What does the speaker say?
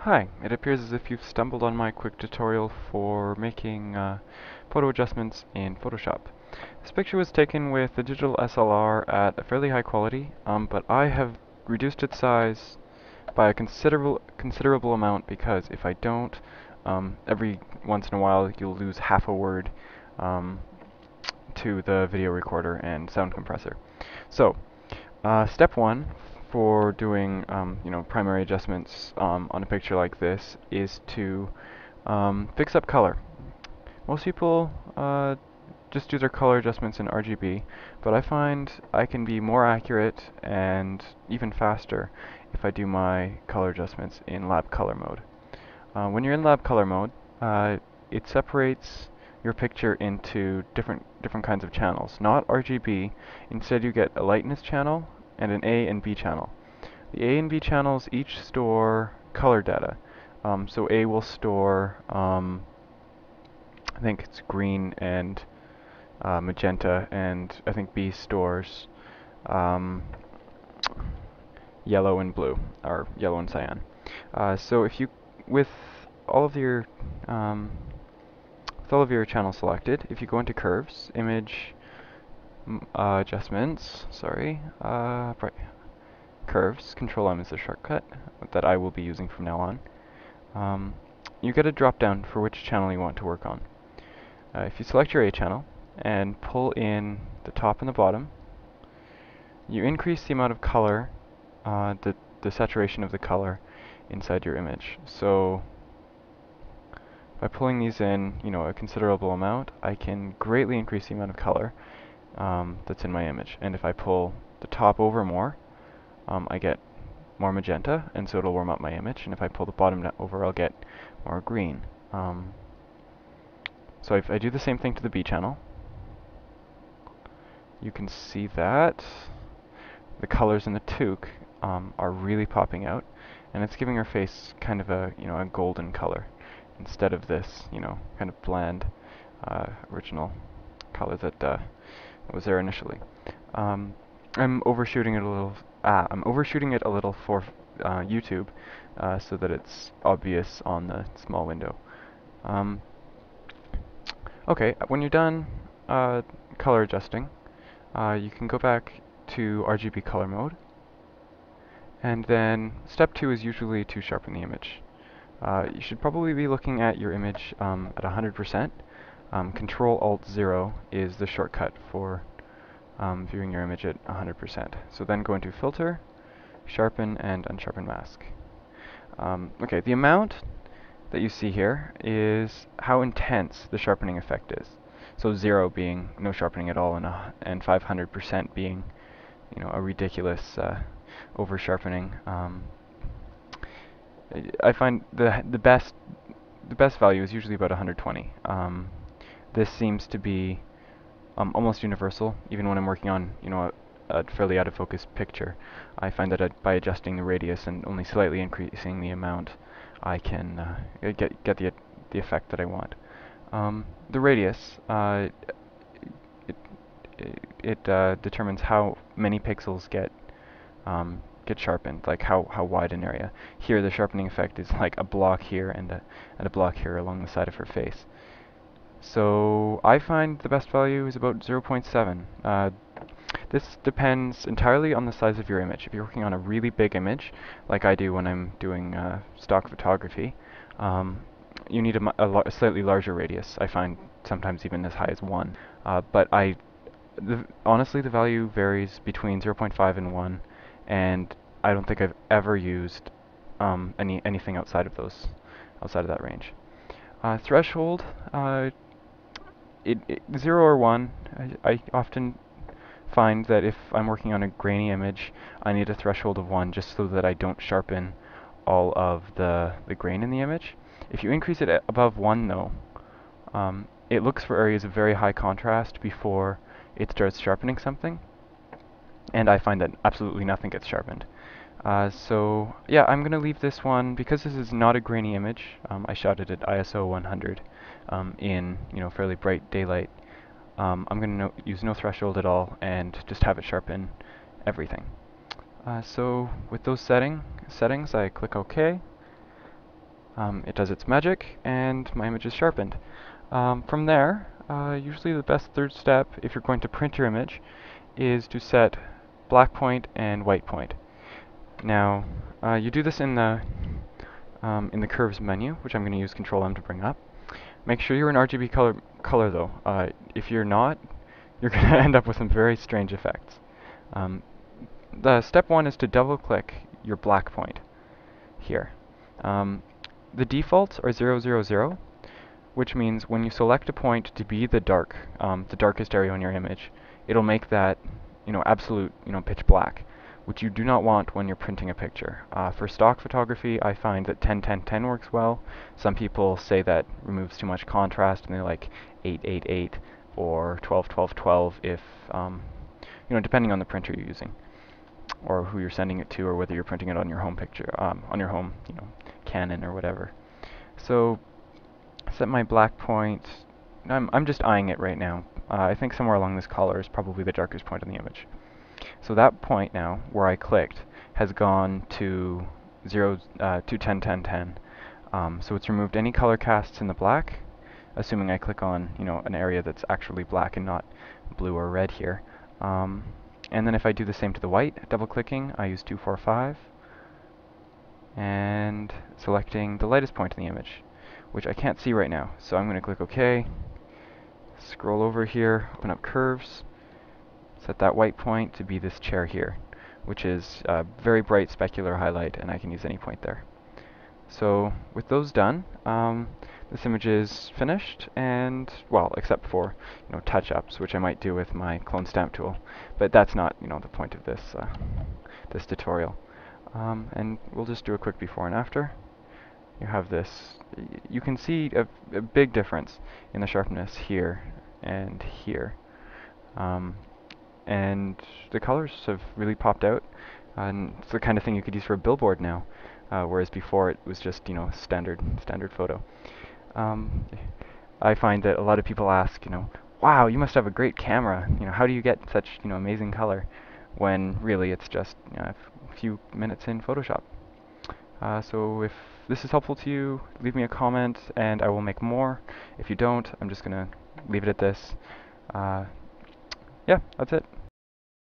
Hi, it appears as if you've stumbled on my quick tutorial for making photo adjustments in Photoshop. This picture was taken with a digital SLR at a fairly high quality, but I have reduced its size by a considerable amount because if I don't, every once in a while you'll lose half a word um, to the video recorder and sound compressor. So, step one for doing primary adjustments on a picture like this is to fix up color. Most people just do their color adjustments in RGB, but I find I can be more accurate and even faster if I do my color adjustments in lab color mode. When you're in lab color mode, it separates your picture into different kinds of channels, not RGB. Instead, you get a lightness channel and an A and B channel. The A and B channels each store color data. So A will store, I think it's green and magenta, and I think B stores um, yellow and blue, or yellow and cyan. So if you, with all of your um, with all of your channels selected, if you go into curves, image, adjustments, sorry, curves, Control M is the shortcut that I will be using from now on. You get a drop down for which channel you want to work on. If you select your A channel and pull in the top and the bottom, you increase the amount of color, the saturation of the color inside your image. So by pulling these in, a considerable amount, I can greatly increase the amount of color that's in my image. And if I pull the top over more, I get more magenta, and so it'll warm up my image. And if I pull the bottom over, I'll get more green. So if I do the same thing to the B channel, you can see that the colors in the toque are really popping out, and it's giving her face kind of a golden color instead of this kind of bland original color that was there initially. I'm overshooting it a little. I'm overshooting it a little for YouTube, so that it's obvious on the small window. Okay, when you're done color adjusting, you can go back to RGB color mode, and then step 2 is usually to sharpen the image. You should probably be looking at your image at 100%. Control-Alt-0 is the shortcut for viewing your image at 100%. So then go into Filter, Sharpen, and Unsharpen Mask. Okay, the amount that you see here is how intense the sharpening effect is. So 0 being no sharpening at all, and 500% being, a ridiculous over sharpening. I find the best value is usually about 120. This seems to be almost universal, even when I'm working on a fairly out of focus picture. I find that by adjusting the radius and only slightly increasing the amount, I can get the effect that I want. The radius it determines how many pixels get sharpened, like how wide an area. Here, the sharpening effect is like a block here and a block here along the side of her face. So I find the best value is about 0.7. This depends entirely on the size of your image. If you're working on a really big image, like I do when I'm doing stock photography, you need a slightly larger radius. I find sometimes even as high as 1. But honestly, the value varies between 0.5 and 1, and I don't think I've ever used anything outside of that range. Threshold, 0 or 1. I often find that if I'm working on a grainy image, I need a threshold of 1 just so that I don't sharpen all of the grain in the image. If you increase it above 1 though, it looks for areas of very high contrast before it starts sharpening something, and I find that absolutely nothing gets sharpened. So yeah, I'm going to leave this one, because this is not a grainy image. I shot it at ISO 100 in fairly bright daylight. I'm going to use no threshold at all and just have it sharpen everything. So with those settings, I click OK, It does its magic, and my image is sharpened. From there, usually the best third step, if you're going to print your image, is to set black point and white point. Now, you do this in the curves menu, which I'm going to use Control M to bring up. Make sure you're in RGB color though. If you're not, you're going to end up with some very strange effects. Um, the step one is to double click your black point here. Um, the defaults are 0, 0, 0, which means when you select a point to be the darkest area on your image, it'll make that, absolute, pitch black, which you do not want when you're printing a picture. For stock photography, I find that 10, 10, 10 works well. Some people say that removes too much contrast, and they like 8, 8, 8, or 12, 12, 12 if, depending on the printer you're using, or who you're sending it to, or whether you're printing it on your home picture, on your home, Canon or whatever. So set my black point. I'm just eyeing it right now. I think somewhere along this collar is probably the darkest point on the image. So that point now, where I clicked, has gone to 10, 10, 10. So it's removed any color casts in the black, assuming I click on, an area that's actually black and not blue or red here. And then if I do the same to the white, double clicking, I use 245, and selecting the lightest point in the image, which I can't see right now. So I'm going to click OK, scroll over here, open up curves, set that white point to be this chair here, which is a very bright specular highlight, and I can use any point there. So with those done, this image is finished, and well, except for touch-ups, which I might do with my clone stamp tool, but that's not the point of this tutorial. And we'll just do a quick before and after. You have this. You can see a big difference in the sharpness here and here. And the colors have really popped out. And it's the kind of thing you could use for a billboard now, whereas before it was just standard photo. I find that a lot of people ask, wow, you must have a great camera. How do you get such amazing color? When really it's just a few minutes in Photoshop. So if this is helpful to you, leave me a comment and I will make more. If you don't, I'm just gonna leave it at this. Yeah, that's it.